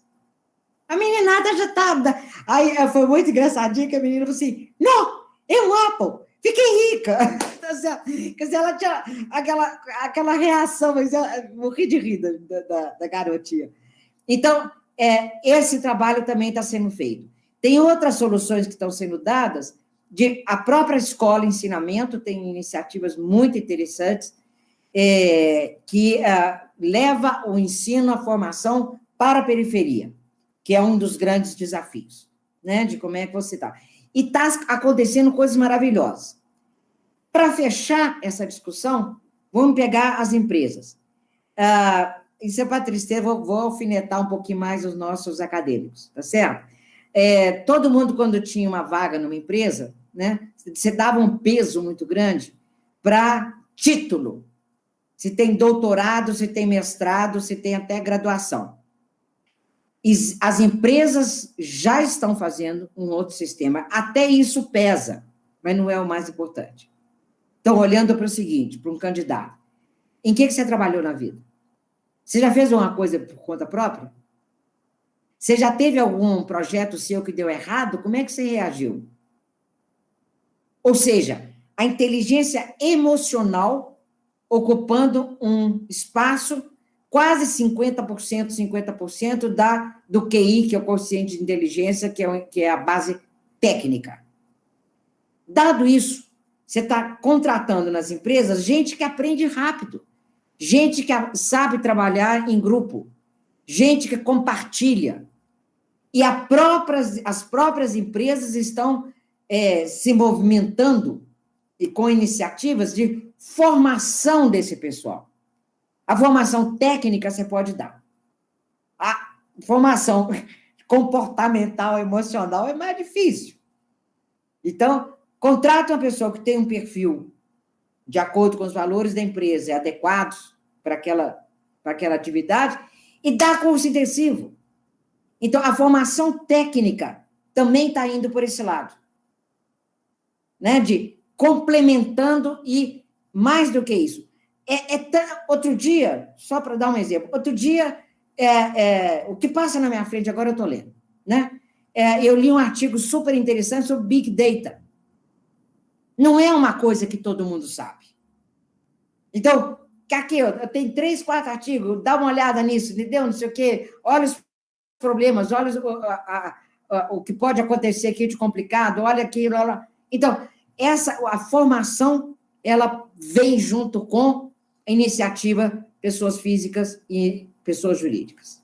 A meninada já estava... Aí foi muito engraçadinho que a menina falou assim, não, é um Apple, fiquei rica. Quer dizer, ela tinha aquela reação, mas eu morri de rir da garotinha. Então, esse trabalho também está sendo feito. Tem outras soluções que estão sendo dadas, a própria escola, ensinamento, tem iniciativas muito interessantes, que leva o ensino, a formação para a periferia, que é um dos grandes desafios, né, de como é que você está. E está acontecendo coisas maravilhosas. Para fechar essa discussão, vamos pegar as empresas. Isso é para tristeza, vou alfinetar um pouquinho mais os nossos acadêmicos, tá certo? Todo mundo, quando tinha uma vaga numa empresa, né, você dava um peso muito grande para título. Se tem doutorado, se tem mestrado, se tem até graduação. E as empresas já estão fazendo um outro sistema. Até isso pesa, mas não é o mais importante. Então, olhando para o seguinte, para um candidato, em que você trabalhou na vida? Você já fez uma coisa por conta própria? Você já teve algum projeto seu que deu errado? Como é que você reagiu? Ou seja, a inteligência emocional ocupando um espaço quase 50% do QI, que é o quociente de inteligência, que é a base técnica. Dado isso, você está contratando nas empresas gente que aprende rápido, gente que sabe trabalhar em grupo, gente que compartilha. E as próprias empresas estão se movimentando e com iniciativas de formação desse pessoal. A formação técnica você pode dar. A formação comportamental, emocional é mais difícil. Então, contrata uma pessoa que tem um perfil de acordo com os valores da empresa, adequados para aquela atividade, e dá curso intensivo. Então, a formação técnica também está indo por esse lado, né? De complementando e mais do que isso. Outro dia, só para dar um exemplo, o que passa na minha frente agora eu estou lendo, né? Eu li um artigo super interessante sobre Big Data. Não é uma coisa que todo mundo sabe. Então, aqui, eu tenho 3, 4 artigos, dá uma olhada nisso, entendeu? Não sei o quê, olha os problemas, olha o que pode acontecer aqui de complicado, olha aquilo, olha... Então, a formação, ela vem junto com a iniciativa pessoas físicas e pessoas jurídicas.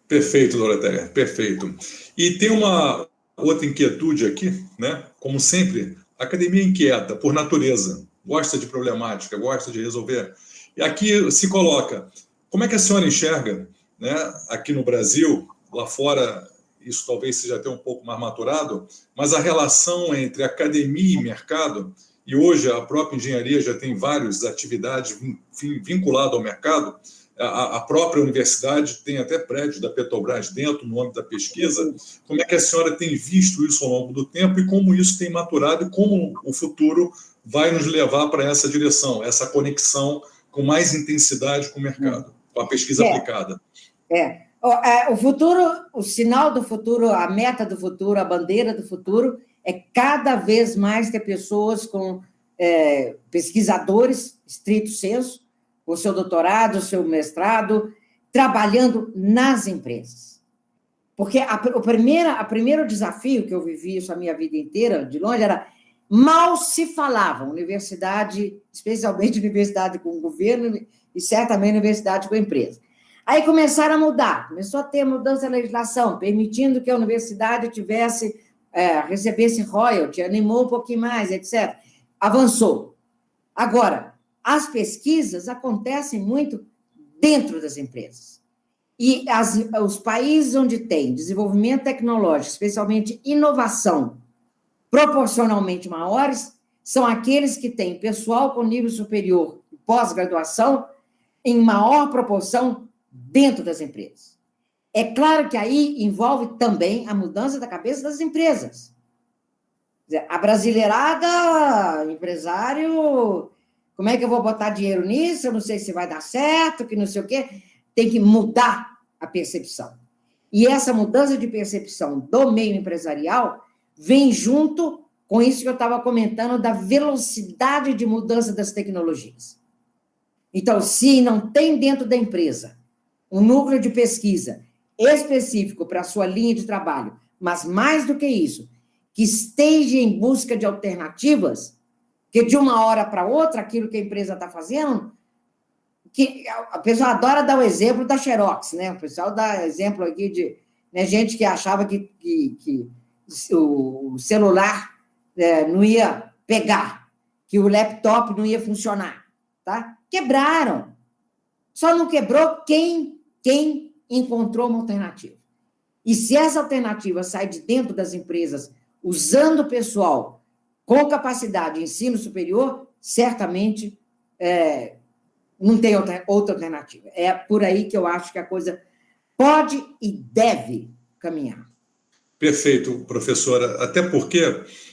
Perfeito, Doroteia, perfeito. E tem uma outra inquietude aqui, né? Como sempre, a academia inquieta, por natureza, gosta de problemática, gosta de resolver. E aqui se coloca, como é que a senhora enxerga, né, aqui no Brasil, lá fora, isso talvez seja até um pouco mais maturado, mas a relação entre academia e mercado, e hoje a própria engenharia já tem várias atividades vinculadas ao mercado. A própria universidade tem até prédios da Petrobras dentro, no âmbito da pesquisa. Como é que a senhora tem visto isso ao longo do tempo e como isso tem maturado e como o futuro vai nos levar para essa direção, essa conexão com mais intensidade com o mercado, com a pesquisa aplicada? O futuro, o sinal do futuro, a meta do futuro, a bandeira do futuro é cada vez mais ter pessoas com pesquisadores, estrito senso, o seu doutorado, o seu mestrado, trabalhando nas empresas. Porque o primeiro desafio que eu vivi isso a minha vida inteira, de longe, era mal se falava, universidade, especialmente universidade com o governo e certamente universidade com a empresa. Aí começaram a mudar, começou a ter mudança da legislação, permitindo que a universidade recebesse royalty, animou um pouquinho mais, etc. Avançou. Agora, as pesquisas acontecem muito dentro das empresas. E os países onde tem desenvolvimento tecnológico, especialmente inovação, proporcionalmente maiores, são aqueles que têm pessoal com nível superior e pós-graduação em maior proporção dentro das empresas. É claro que aí envolve também a mudança da cabeça das empresas. A brasileirada, empresário, como é que eu vou botar dinheiro nisso? Eu não sei se vai dar certo, que não sei o quê. Tem que mudar a percepção. E essa mudança de percepção do meio empresarial vem junto com isso que eu estava comentando da velocidade de mudança das tecnologias. Então, se não tem dentro da empresa um núcleo de pesquisa específico para a sua linha de trabalho, mas mais do que isso, que esteja em busca de alternativas, que de uma hora para outra, aquilo que a empresa está fazendo, que a pessoa adora dar o exemplo da Xerox, né? O pessoal dá exemplo aqui de gente que achava que o celular não ia pegar, que o laptop não ia funcionar, tá? Quebraram. Só não quebrou quem encontrou uma alternativa. E se essa alternativa sai de dentro das empresas, usando o pessoal com capacidade de ensino superior, certamente não tem outra alternativa. É por aí que eu acho que a coisa pode e deve caminhar. Perfeito, professora. Até porque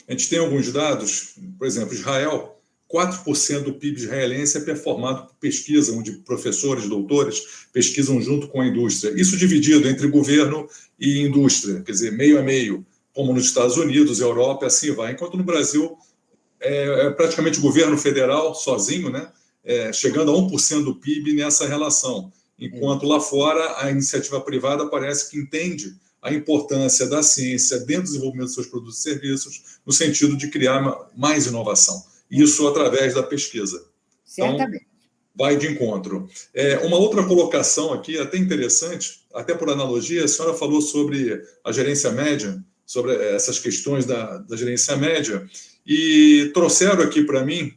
a gente tem alguns dados, por exemplo, Israel, 4% do PIB israelense é performado por pesquisa, onde professores, doutores pesquisam junto com a indústria. Isso dividido entre governo e indústria, quer dizer, meio a meio, como nos Estados Unidos, Europa, assim vai. Enquanto no Brasil é praticamente o governo federal sozinho, né, chegando a 1% do PIB nessa relação. Enquanto lá fora a iniciativa privada parece que entende a importância da ciência dentro do desenvolvimento dos seus produtos e serviços, no sentido de criar mais inovação. Isso através da pesquisa. Certamente. Então, vai de encontro. Uma outra colocação aqui, até interessante, até por analogia, a senhora falou sobre a gerência média, sobre essas questões da gerência média, e trouxeram aqui para mim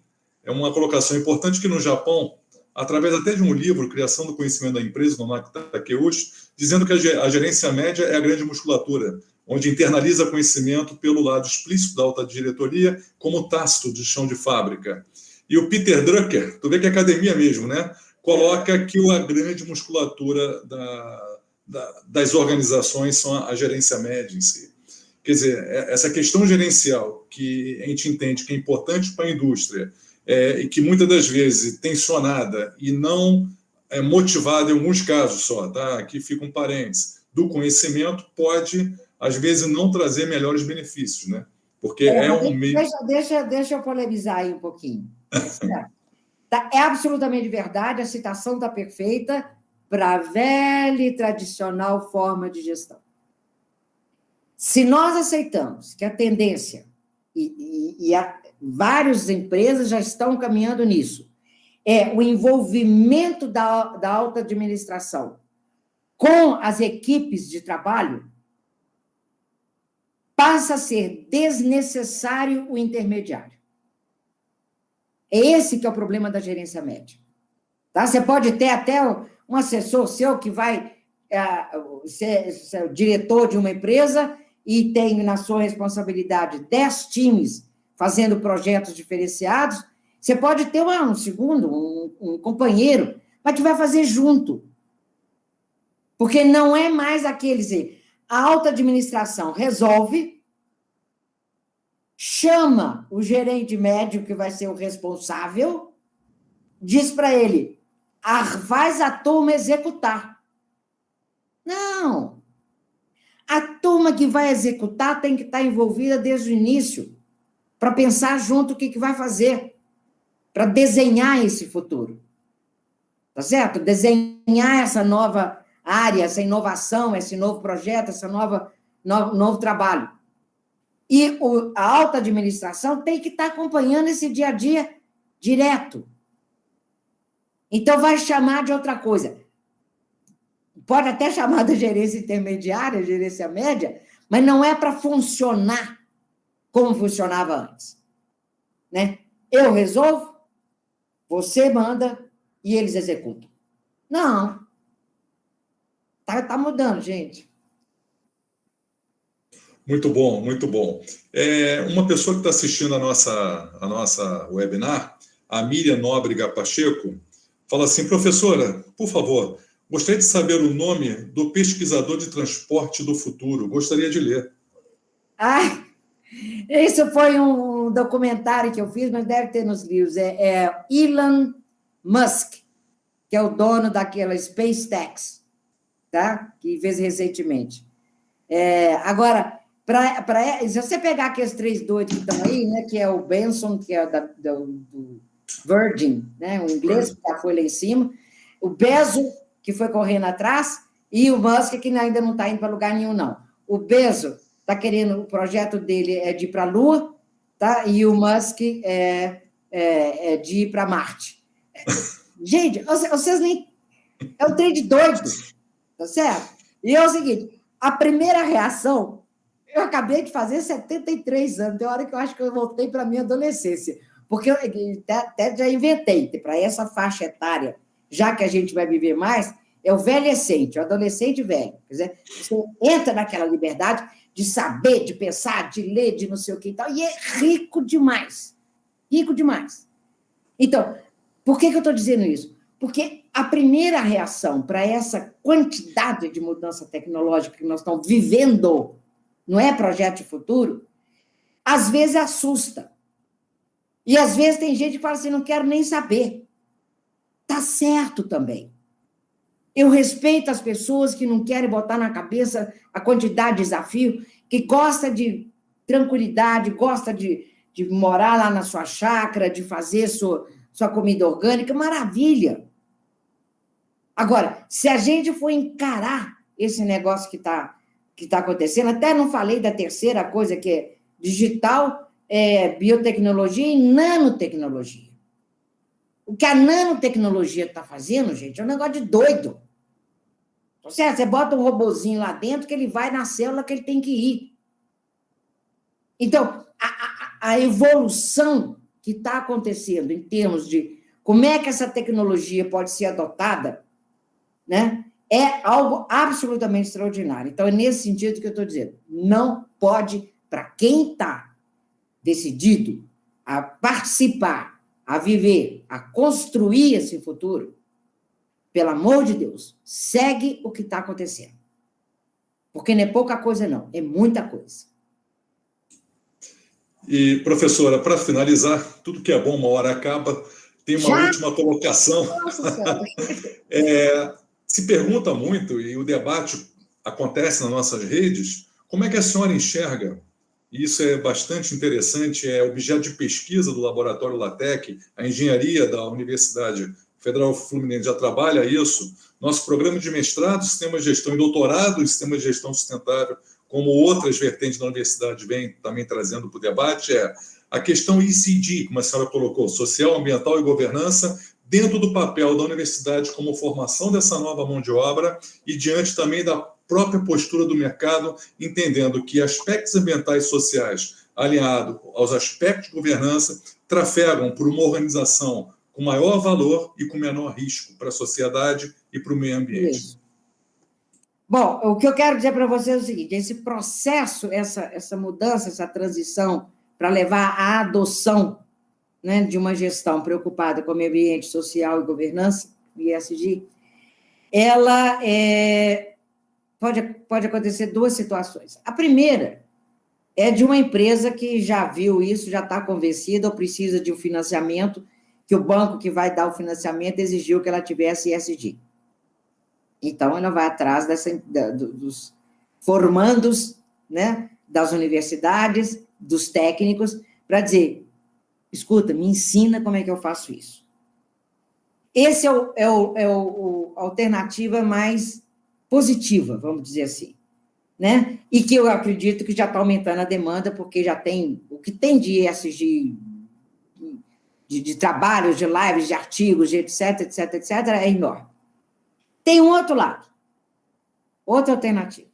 uma colocação importante que no Japão, através até de um livro, Criação do Conhecimento da Empresa, do Nonaki Takeuchi, dizendo que a gerência média é a grande musculatura, onde internaliza conhecimento pelo lado explícito da alta diretoria, como tácito de chão de fábrica. E o Peter Drucker, tu vê que é academia mesmo, né? Coloca que a grande musculatura das organizações são a gerência média em si. Quer dizer, essa questão gerencial que a gente entende que é importante para a indústria, e que muitas das vezes tensionada e não motivada em alguns casos só, tá? Aqui fica um parênteses, do conhecimento pode, às vezes, não trazer melhores benefícios, né? Porque um meio... Deixa eu polemizar aí um pouquinho. É absolutamente verdade, a citação está perfeita para a velha e tradicional forma de gestão. Se nós aceitamos que a tendência, várias empresas já estão caminhando nisso, o envolvimento da alta administração com as equipes de trabalho, passa a ser desnecessário o intermediário. É esse que é o problema da gerência média. Tá? Você pode ter até um assessor seu que vai ser o diretor de uma empresa e tem na sua responsabilidade 10 times fazendo projetos diferenciados, você pode ter um segundo, um companheiro, mas que vai fazer junto. Porque não é mais aquele, a alta administração resolve, chama o gerente médio, que vai ser o responsável, diz para ele, faz a turma executar. Não. A turma que vai executar tem que estar envolvida desde o início, para pensar junto o que vai fazer, para desenhar esse futuro. Tá certo? Desenhar essa nova área, essa inovação, esse novo projeto, esse novo trabalho. E a alta administração tem que estar acompanhando esse dia a dia direto. Então, vai chamar de outra coisa. Pode até chamar de gerência intermediária, gerência média, mas não é para funcionar como funcionava antes. Né? Eu resolvo, você manda e eles executam. Não. Tá mudando, gente. Muito bom, muito bom. Uma pessoa que está assistindo a nossa webinar, a Miriam Nóbrega Pacheco, fala assim, professora, por favor, gostaria de saber o nome do pesquisador de transporte do futuro. Gostaria de ler. Isso foi um documentário que eu fiz, mas deve ter nos livros. Elon Musk, que é o dono daquela SpaceX, tá? Que fez recentemente. Agora, se você pegar aqueles 3 doidos que estão aí, né, que é o Benson, que é do Virgin, né, o inglês, que já foi lá em cima, o Bezos, que foi correndo atrás, e o Musk, que ainda não está indo para lugar nenhum, não. O Bezos está querendo, o projeto dele é de ir para a Lua, tá? E o Musk é de ir para Marte. Gente, vocês nem... É um trem de doido, tá certo? E é o seguinte, a primeira reação, eu acabei de fazer 73 anos, tem hora que eu acho que eu voltei para a minha adolescência, porque eu até já inventei, para essa faixa etária, já que a gente vai viver mais, é o velhecente, o adolescente velho. Quer dizer, você entra naquela liberdade de saber, de pensar, de ler, de não sei o que e tal, e é rico demais. Rico demais. Então, por que eu estou dizendo isso? Porque a primeira reação para essa quantidade de mudança tecnológica que nós estamos vivendo, não é projeto de futuro, às vezes assusta. E às vezes tem gente que fala assim, não quero nem saber. Tá certo também. Eu respeito as pessoas que não querem botar na cabeça a quantidade de desafio, que gosta de tranquilidade, gosta de morar lá na sua chácara, de fazer sua comida orgânica, maravilha. Agora, se a gente for encarar esse negócio que está acontecendo, até não falei da terceira coisa, que é digital, biotecnologia e nanotecnologia. O que a nanotecnologia está fazendo, gente, é um negócio de doido. Certo? Você bota um robozinho lá dentro que ele vai na célula que ele tem que ir. Então, a evolução que está acontecendo em termos de como é que essa tecnologia pode ser adotada, né, é algo absolutamente extraordinário. Então, é nesse sentido que eu estou dizendo. Não pode, para quem está decidido a participar, a viver, a construir esse futuro, pelo amor de Deus, segue o que está acontecendo. Porque não é pouca coisa, não. É muita coisa. E, professora, para finalizar, tudo que é bom, uma hora acaba. Tem uma última colocação. Nossa, se pergunta muito, e o debate acontece nas nossas redes, como é que a senhora enxerga, e isso é bastante interessante, é objeto de pesquisa do Laboratório LaTeX, a engenharia da Universidade Federal Fluminense já trabalha isso, nosso programa de mestrado, sistema de gestão, e doutorado em sistema de gestão sustentável, como outras vertentes da universidade vem também trazendo para o debate, é a questão ESG, como a senhora colocou, social, ambiental e governança, dentro do papel da universidade como formação dessa nova mão de obra e diante também da própria postura do mercado, entendendo que aspectos ambientais e sociais, alinhados aos aspectos de governança, trafegam por uma organização com maior valor e com menor risco para a sociedade e para o meio ambiente. Isso. Bom, o que eu quero dizer para vocês é o seguinte, esse processo, essa mudança, essa transição para levar à adoção, né, de uma gestão preocupada com o meio ambiente social e governança, ESG, ela pode acontecer duas situações. A primeira é de uma empresa que já viu isso, já está convencida ou precisa de um financiamento, que o banco que vai dar o financiamento exigiu que ela tivesse ESG. Então, ela vai atrás dos formandos, né, das universidades, dos técnicos, para dizer, escuta, me ensina como é que eu faço isso. Esse é a alternativa mais positiva, vamos dizer assim, né? E que eu acredito que já está aumentando a demanda, porque já tem, o que tem de ESG, de trabalhos, de lives, de artigos, de etc, etc, etc, é enorme. Tem um outro lado, outra alternativa,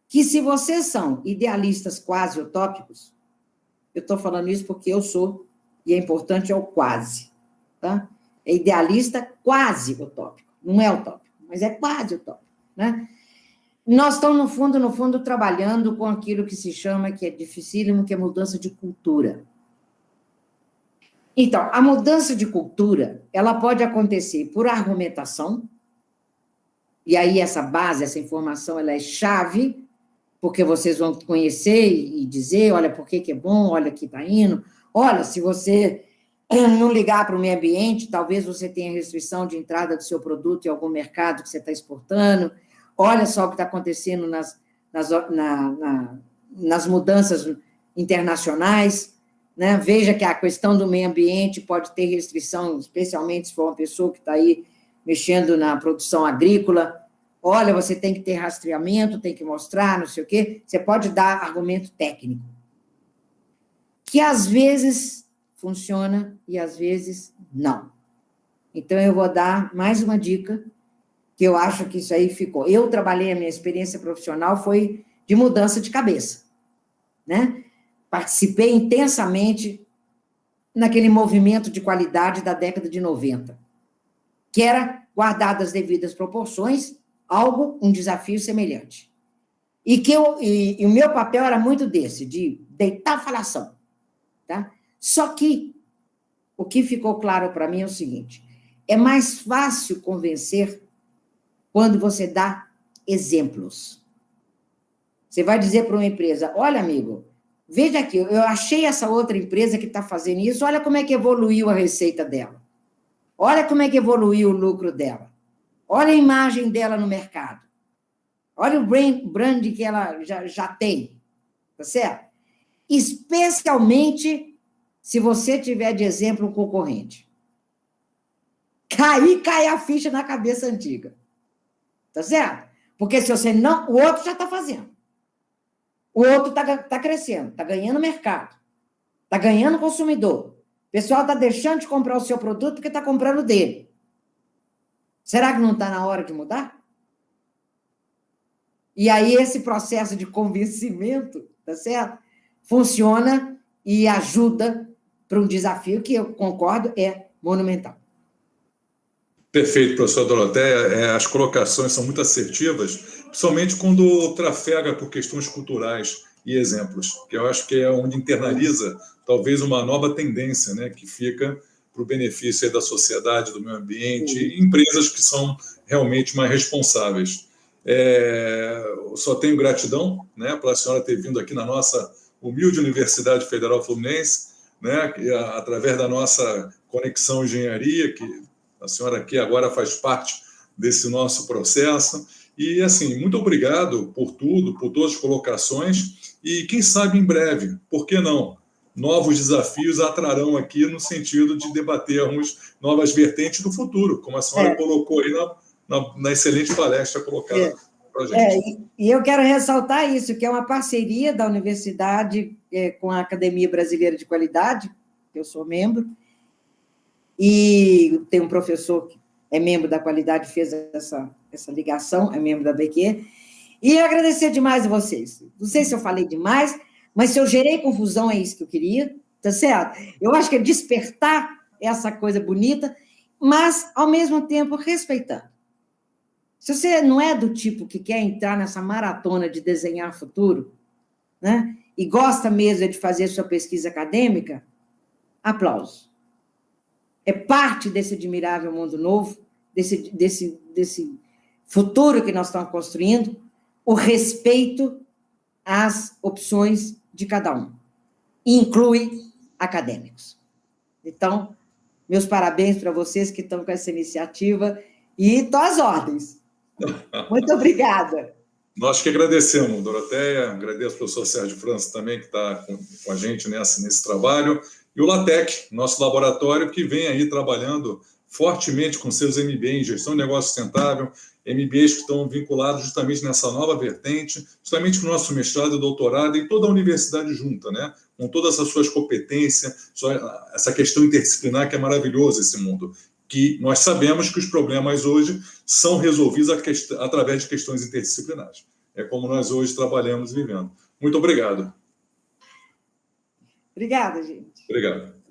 que se vocês são idealistas quase utópicos, eu estou falando isso porque eu sou, e é importante, é o quase, tá? É idealista quase utópico, não é utópico, mas é quase utópico, né? Nós estamos, no fundo, trabalhando com aquilo que se chama, que é dificílimo, que é mudança de cultura. Então, a mudança de cultura, ela pode acontecer por argumentação, e aí essa base, essa informação, ela é chave, porque vocês vão conhecer e dizer, olha, por que é bom, olha que está indo, olha, se você não ligar para o meio ambiente, talvez você tenha restrição de entrada do seu produto em algum mercado que você está exportando, olha só o que está acontecendo nas mudanças internacionais, né? Veja que a questão do meio ambiente pode ter restrição, especialmente se for uma pessoa que está aí mexendo na produção agrícola. Olha, você tem que ter rastreamento, tem que mostrar, não sei o quê. Você pode dar argumento técnico, que às vezes funciona e às vezes não. Então, eu vou dar mais uma dica, que eu acho que isso aí ficou. Eu trabalhei, a minha experiência profissional foi de mudança de cabeça, né? Participei intensamente naquele movimento de qualidade da década de 90, que era, guardado as devidas proporções, um desafio semelhante. E o meu papel era muito desse, de deitar falação, tá? Só que o que ficou claro para mim é o seguinte, é mais fácil convencer quando você dá exemplos. Você vai dizer para uma empresa, olha, amigo, veja aqui, eu achei essa outra empresa que está fazendo isso, olha como é que evoluiu a receita dela. Olha como é que evoluiu o lucro dela. Olha a imagem dela no mercado. Olha o brand que ela já tem. Tá certo? Especialmente se você tiver de exemplo um concorrente. Cai a ficha na cabeça antiga. Tá certo? Porque se você não... O outro já está fazendo. O outro está crescendo, está ganhando mercado. Está ganhando consumidor. O pessoal está deixando de comprar o seu produto porque está comprando dele. Será que não está na hora de mudar? E aí esse processo de convencimento, tá certo? Funciona e ajuda para um desafio que eu concordo é monumental. Perfeito, professor Doroteia. As colocações são muito assertivas, principalmente quando trafega por questões culturais e exemplos, que eu acho que é onde internaliza talvez uma nova tendência, né, que fica para o benefício aí da sociedade, do meio ambiente, e empresas que são realmente mais responsáveis. Eu só tenho gratidão, né, pela senhora ter vindo aqui na nossa humilde Universidade Federal Fluminense, né, através da nossa Conexão Engenharia, que a senhora aqui agora faz parte desse nosso processo. E, assim, muito obrigado por tudo, por todas as colocações, e quem sabe em breve, por que não? Novos desafios atrarão aqui no sentido de debatermos novas vertentes do futuro, como a senhora colocou aí na excelente palestra colocada para a gente. E eu quero ressaltar isso, que é uma parceria da universidade com a Academia Brasileira de Qualidade, que eu sou membro, e tem um professor que é membro da qualidade, fez essa ligação, é membro da BQ, e agradecer demais a vocês. Não sei se eu falei demais, mas se eu gerei confusão, é isso que eu queria, tá certo? Eu acho que é despertar essa coisa bonita, mas, ao mesmo tempo, respeitando. Se você não é do tipo que quer entrar nessa maratona de desenhar futuro, né? e gosta mesmo de fazer sua pesquisa acadêmica, aplausos. É parte desse admirável mundo novo, desse futuro que nós estamos construindo, o respeito às opções de cada um. E inclui acadêmicos. Então, meus parabéns para vocês que estão com essa iniciativa e estou às ordens. Muito obrigada. Nós que agradecemos, Doroteia, agradeço ao professor Sérgio França também, que está com a gente nesse trabalho, e o LATEC, nosso laboratório, que vem aí trabalhando fortemente com seus MBA em gestão de negócio sustentável, MBAs que estão vinculados justamente nessa nova vertente, justamente com o nosso mestrado e doutorado e toda a universidade junta, né? Com todas as suas competências, essa questão interdisciplinar que é maravilhoso esse mundo, que nós sabemos que os problemas hoje são resolvidos através de questões interdisciplinares. É como nós hoje trabalhamos e vivendo. Muito obrigado. Obrigada, gente. Obrigado.